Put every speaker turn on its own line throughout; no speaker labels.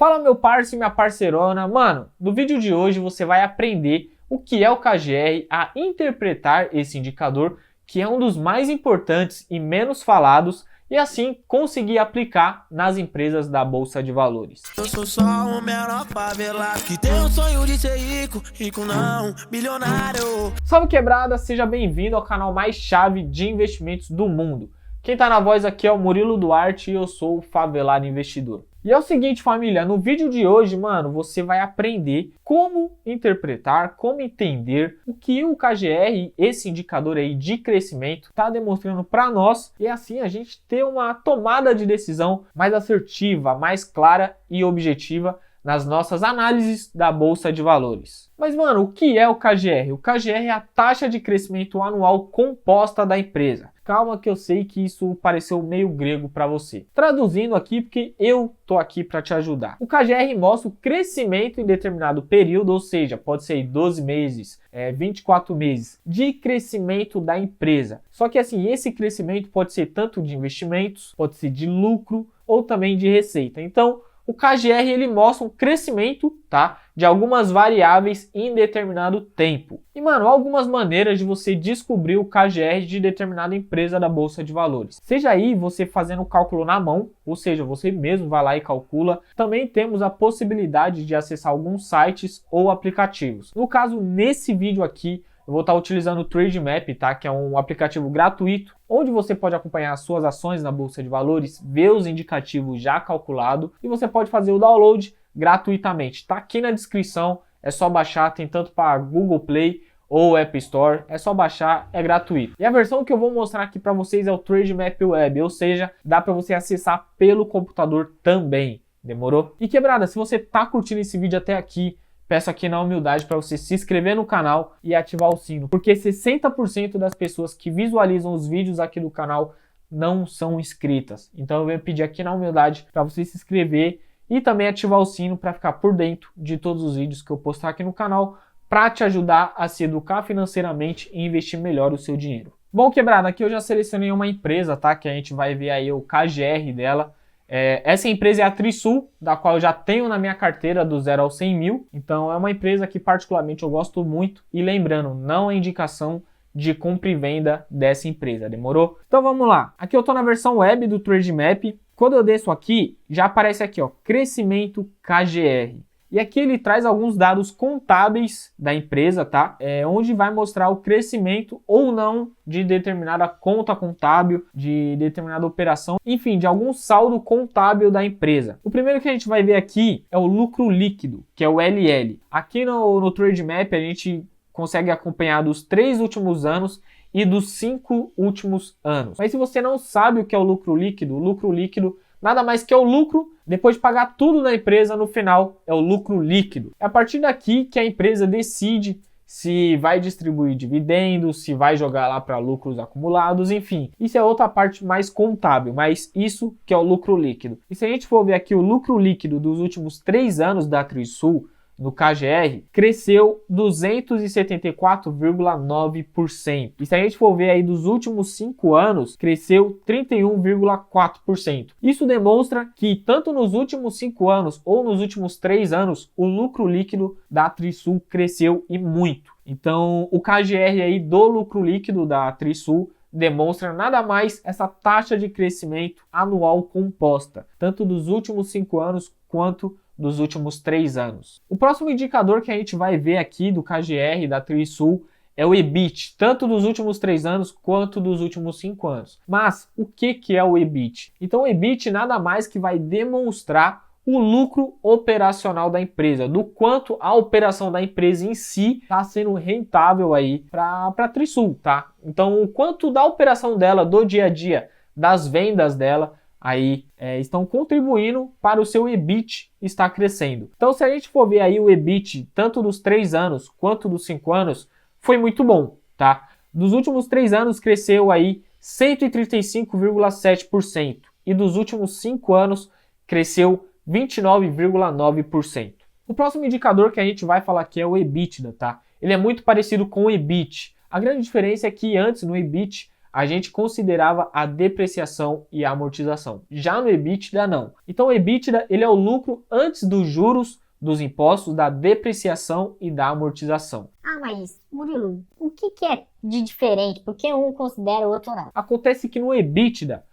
Fala meu parceiro e minha parceirona, mano, no vídeo de hoje você vai aprender o que é o KGR, a interpretar esse indicador, que é um dos mais importantes e menos falados, e assim conseguir aplicar nas empresas da Bolsa de Valores.
Eu sou só um menor favelado que tem o sonho de ser rico, rico não, bilionário.
Salve quebrada, seja bem-vindo ao canal mais chave de investimentos do mundo. Quem tá na voz aqui é o Murilo Duarte e eu sou o Favelado Investidor. E é o seguinte, família, no vídeo de hoje, mano, você vai aprender como interpretar, como entender o que o KGR, esse indicador aí de crescimento, está demonstrando para nós e assim a gente ter uma tomada de decisão mais assertiva, mais clara e objetiva nas nossas análises da Bolsa de Valores. Mas, mano, o que é o KGR? O KGR é a taxa de crescimento anual composta da empresa. Calma que eu sei que isso pareceu meio grego para você. Traduzindo aqui, porque eu tô aqui para te ajudar. O KGR mostra o crescimento em determinado período, ou seja, pode ser 12 meses, 24 meses, de crescimento da empresa. Só que assim, esse crescimento pode ser tanto de investimentos, pode ser de lucro ou também de receita. Então, o KGR ele mostra um crescimento, tá, de algumas variáveis em determinado tempo. E, mano, há algumas maneiras de você descobrir o KGR de determinada empresa da Bolsa de Valores. Seja aí você fazendo o cálculo na mão, ou seja, você mesmo vai lá e calcula. Também temos a possibilidade de acessar alguns sites ou aplicativos. No caso, nesse vídeo aqui, eu vou estar utilizando o Trademap, tá? Que é um aplicativo gratuito, onde você pode acompanhar as suas ações na Bolsa de Valores, ver os indicativos já calculados e você pode fazer o download gratuitamente. Tá aqui na descrição, é só baixar, tem tanto para Google Play ou App Store, é só baixar, é gratuito. E a versão que eu vou mostrar aqui para vocês é o Trademap Web, ou seja, dá para você acessar pelo computador também, demorou? E quebrada, se você tá curtindo esse vídeo até aqui, peço aqui na humildade para você se inscrever no canal e ativar o sino, porque 60% das pessoas que visualizam os vídeos aqui do canal não são inscritas. Então eu venho pedir aqui na humildade para você se inscrever e também ativar o sino para ficar por dentro de todos os vídeos que eu postar aqui no canal, para te ajudar a se educar financeiramente e investir melhor o seu dinheiro. Bom, quebrada, aqui eu já selecionei uma empresa, tá? Que a gente vai ver aí o KGR dela. Essa empresa é a Trisul, da qual eu já tenho na minha carteira do 0 ao 100 mil. Então é uma empresa que particularmente eu gosto muito. E lembrando, não é indicação de compra e venda dessa empresa, demorou? Então vamos lá. Aqui eu tô na versão web do Trademap. Quando eu desço aqui, já aparece aqui, ó, crescimento KGR. E aqui ele traz alguns dados contábeis da empresa, tá? Onde vai mostrar o crescimento ou não de determinada conta contábil, de determinada operação, enfim, de algum saldo contábil da empresa. O primeiro que a gente vai ver aqui é o lucro líquido, que é o LL. Aqui no Trademap a gente consegue acompanhar dos 3 últimos anos e dos 5 últimos anos. Mas se você não sabe o que é o lucro líquido nada mais que é o lucro depois de pagar tudo na empresa, no final é o lucro líquido. É a partir daqui que a empresa decide se vai distribuir dividendos, se vai jogar lá para lucros acumulados, enfim. Isso é outra parte mais contábil, mas isso que é o lucro líquido. E se a gente for ver aqui o lucro líquido dos últimos 3 anos da Trisul, no KGR, cresceu 274,9%. E se a gente for ver aí dos últimos 5 anos, cresceu 31,4%. Isso demonstra que tanto nos últimos 5 anos ou nos últimos 3 anos, o lucro líquido da Trisul cresceu e muito. Então, o KGR aí do lucro líquido da Trisul demonstra nada mais essa taxa de crescimento anual composta, tanto dos últimos 5 anos quanto dos últimos 3 anos. O próximo indicador que a gente vai ver aqui do KGR da Trisul é o EBIT, tanto dos últimos 3 anos quanto dos últimos 5 anos. Mas o que é o EBIT? Então o EBIT nada mais que vai demonstrar o lucro operacional da empresa, do quanto a operação da empresa em si está sendo rentável aí para a Trisul, tá? Então o quanto da operação dela, do dia a dia, das vendas dela, aí estão contribuindo para o seu EBIT estar crescendo. Então se a gente for ver aí o EBIT, tanto dos 3 anos quanto dos 5 anos, foi muito bom, tá? Dos últimos 3 anos cresceu aí 135,7% e dos últimos 5 anos cresceu 29,9%. O próximo indicador que a gente vai falar aqui é o EBITDA, tá? Ele é muito parecido com o EBIT. A grande diferença é que antes no EBIT a gente considerava a depreciação e a amortização. Já no EBITDA, não. Então, o EBITDA ele é o lucro antes dos juros, dos impostos, da depreciação e da amortização.
Ah, mas, Murilo, o que é de diferente? Por que um considera o outro não?
Acontece que no EBITDA,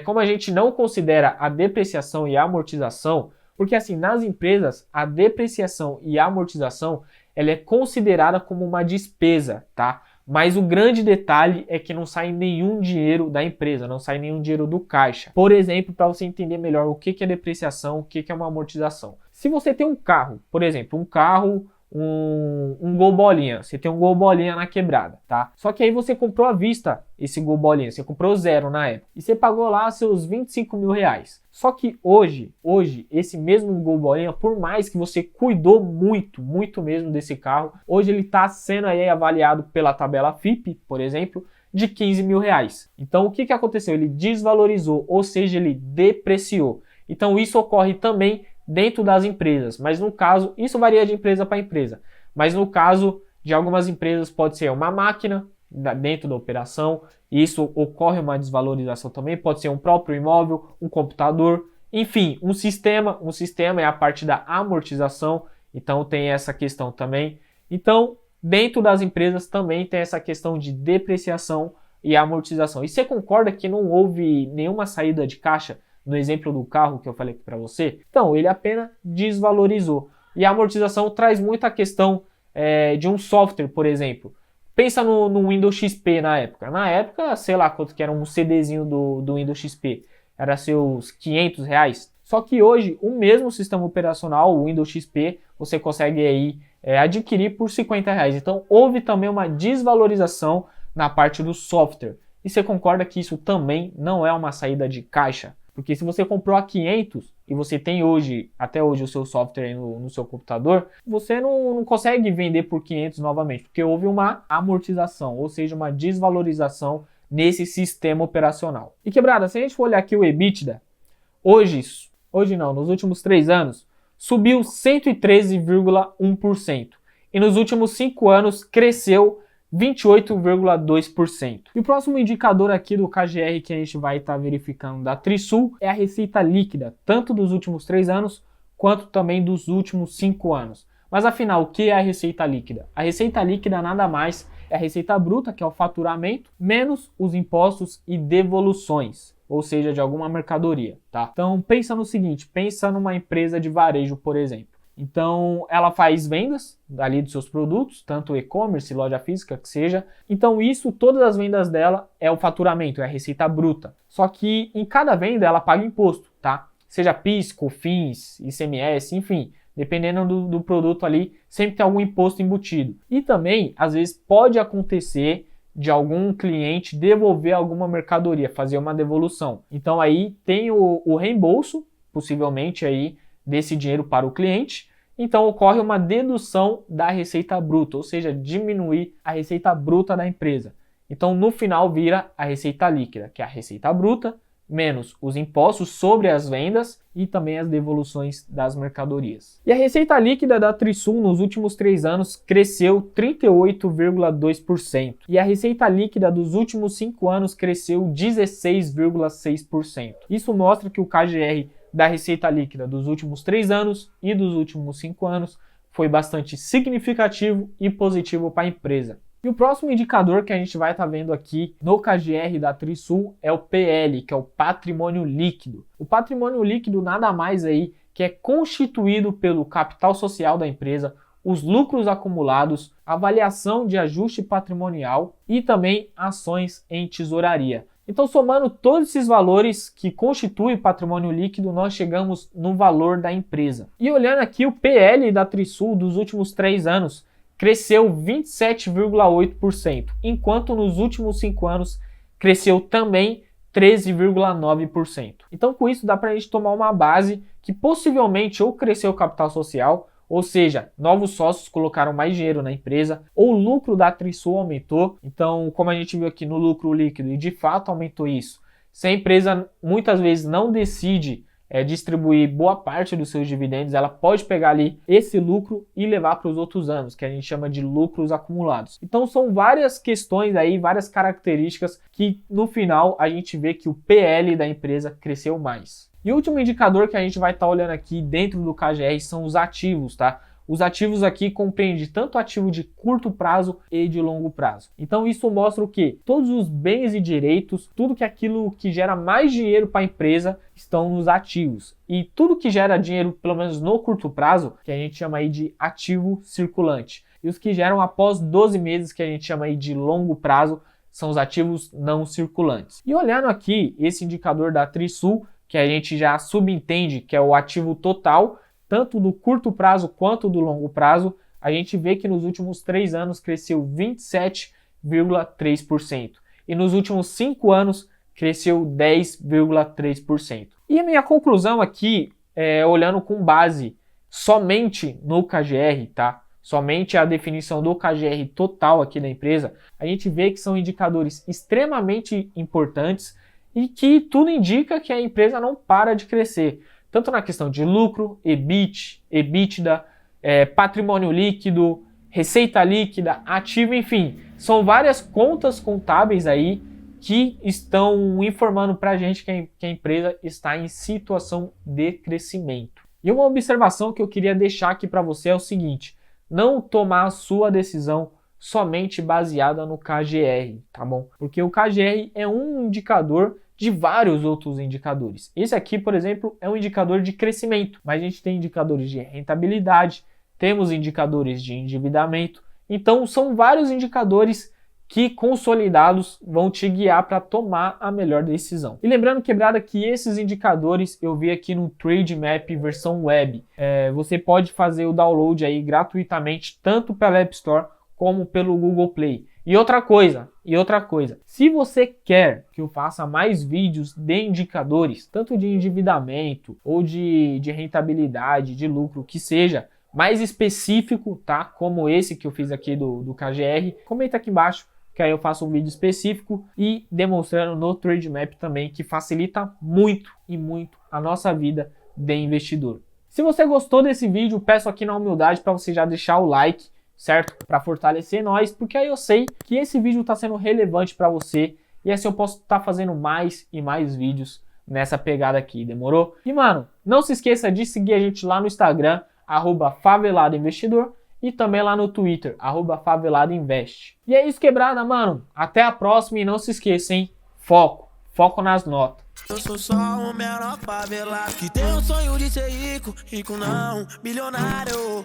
como a gente não considera a depreciação e a amortização, porque assim, nas empresas, a depreciação e a amortização, ela é considerada como uma despesa, tá? Mas o grande detalhe é que não sai nenhum dinheiro da empresa, não sai nenhum dinheiro do caixa. Por exemplo, para você entender melhor o que é depreciação, o que é uma amortização. Se você tem um carro, por exemplo, um Gol Bolinha, você tem um Gol Bolinha na quebrada, tá? Só que aí você comprou à vista esse Gol Bolinha, você comprou 0 na época, e você pagou lá seus 25 mil reais. Só que hoje, esse mesmo Gol Bolinha, por mais que você cuidou muito mesmo desse carro, hoje ele está sendo aí avaliado pela tabela FIPE, por exemplo, de 15 mil reais. Então o que aconteceu? Ele desvalorizou, ou seja, ele depreciou. Então isso ocorre também dentro das empresas, mas no caso, isso varia de empresa para empresa, mas no caso de algumas empresas pode ser uma máquina dentro da operação, e isso ocorre uma desvalorização também, pode ser um próprio imóvel, um computador, enfim, um sistema é a parte da amortização, então tem essa questão também. Então, dentro das empresas também tem essa questão de depreciação e amortização. E você concorda que não houve nenhuma saída de caixa no exemplo do carro que eu falei aqui para você? Então, ele apenas desvalorizou. E a amortização traz muito a questão de um software, por exemplo. Pensa no Windows XP na época. Na época, sei lá quanto que era um CDzinho do Windows XP. Era seus 500 reais. Só que hoje, o mesmo sistema operacional, o Windows XP, você consegue aí adquirir por 50 reais. Então, houve também uma desvalorização na parte do software. E você concorda que isso também não é uma saída de caixa? Porque se você comprou a 500 e você tem até hoje o seu software aí no seu computador, você não consegue vender por 500 novamente, porque houve uma amortização, ou seja, uma desvalorização nesse sistema operacional. E quebrada, se a gente for olhar aqui o EBITDA, hoje não, nos últimos 3 anos, subiu 113,1%. E nos últimos 5 anos cresceu 28,2%. E o próximo indicador aqui do KGR que a gente vai estar verificando da Trisul é a receita líquida, tanto dos últimos 3 anos quanto também dos últimos 5 anos. Mas afinal, o que é a receita líquida? A receita líquida nada mais é a receita bruta, que é o faturamento, menos os impostos e devoluções, ou seja, de alguma mercadoria, tá? Então pensa no seguinte, pensa numa empresa de varejo, por exemplo. Então, ela faz vendas ali dos seus produtos, tanto e-commerce, loja física, que seja. Então, todas as vendas dela é o faturamento, é a receita bruta. Só que em cada venda ela paga imposto, tá? Seja PIS, COFINS, ICMS, enfim, dependendo do produto ali, sempre tem algum imposto embutido. E também, às vezes, pode acontecer de algum cliente devolver alguma mercadoria, fazer uma devolução. Então, aí tem o reembolso, possivelmente aí, desse dinheiro para o cliente, então ocorre uma dedução da receita bruta, ou seja, diminuir a receita bruta da empresa. Então no final vira a receita líquida, que é a receita bruta menos os impostos sobre as vendas e também as devoluções das mercadorias. E a receita líquida da Trisul nos últimos 3 anos cresceu 38,2%. E a receita líquida dos últimos 5 anos cresceu 16,6%. Isso mostra que o KGR da receita líquida dos últimos 3 anos e dos últimos 5 anos foi bastante significativo e positivo para a empresa. E o próximo indicador que a gente vai estar vendo aqui no KGR da Trisul é o PL, que é o patrimônio líquido. O patrimônio líquido nada mais aí que é constituído pelo capital social da empresa, os lucros acumulados, avaliação de ajuste patrimonial e também ações em tesouraria. Então, somando todos esses valores que constituem patrimônio líquido, nós chegamos no valor da empresa. E olhando aqui, o PL da Trisul dos últimos 3 anos cresceu 27,8%, enquanto nos últimos 5 anos cresceu também 13,9%. Então, com isso, dá para a gente tomar uma base que possivelmente ou cresceu o capital social, ou seja, novos sócios colocaram mais dinheiro na empresa, ou o lucro da Trisul aumentou. Então, como a gente viu aqui no lucro líquido, e de fato aumentou isso, se a empresa muitas vezes não decide distribuir boa parte dos seus dividendos, ela pode pegar ali esse lucro e levar para os outros anos, que a gente chama de lucros acumulados. Então são várias questões aí, várias características que no final a gente vê que o PL da empresa cresceu mais. E o último indicador que a gente vai estar olhando aqui dentro do KGR são os ativos, tá? Os ativos aqui compreendem tanto ativo de curto prazo e de longo prazo. Então isso mostra o quê? Todos os bens e direitos, tudo que aquilo que gera mais dinheiro para a empresa estão nos ativos. E tudo que gera dinheiro, pelo menos no curto prazo, que a gente chama aí de ativo circulante. E os que geram após 12 meses, que a gente chama aí de longo prazo, são os ativos não circulantes. E olhando aqui esse indicador da Trisul, que a gente já subentende que é o ativo total, tanto do curto prazo quanto do longo prazo, a gente vê que nos últimos 3 anos cresceu 27,3%. E nos últimos 5 anos cresceu 10,3%. E a minha conclusão aqui, olhando com base somente no KGR, tá? Somente a definição do KGR total aqui da empresa, a gente vê que são indicadores extremamente importantes e que tudo indica que a empresa não para de crescer. Tanto na questão de lucro, EBIT, EBITDA, patrimônio líquido, receita líquida, ativo, enfim. São várias contas contábeis aí que estão informando para a gente que a empresa está em situação de crescimento. E uma observação que eu queria deixar aqui para você é o seguinte: não tomar a sua decisão somente baseada no KGR, tá bom? Porque o KGR é um indicador de vários outros indicadores. Esse aqui, por exemplo, é um indicador de crescimento, mas a gente tem indicadores de rentabilidade, temos indicadores de endividamento, então são vários indicadores que consolidados vão te guiar para tomar a melhor decisão. E lembrando, quebrada, que esses indicadores eu vi aqui no Trademap versão web. Você pode fazer o download aí gratuitamente, tanto pela App Store como pelo Google Play. E outra coisa, se você quer que eu faça mais vídeos de indicadores, tanto de endividamento ou de rentabilidade, de lucro, que seja mais específico, tá? Como esse que eu fiz aqui do KGR, comenta aqui embaixo que aí eu faço um vídeo específico e demonstrando no Trademap também, que facilita muito e muito a nossa vida de investidor. Se você gostou desse vídeo, peço aqui na humildade para você já deixar o like, certo? Para fortalecer nós, porque aí eu sei que esse vídeo está sendo relevante para você e assim eu posso estar fazendo mais e mais vídeos nessa pegada aqui, demorou? E mano, não se esqueça de seguir a gente lá no Instagram, @faveladoinvestidor, e também lá no Twitter, @faveladoinvest. E é isso, quebrada, mano. Até a próxima e não se esqueça, hein? Foco nas notas.
Eu sou só um menor favelado que tem um sonho de ser rico, rico não, bilionário.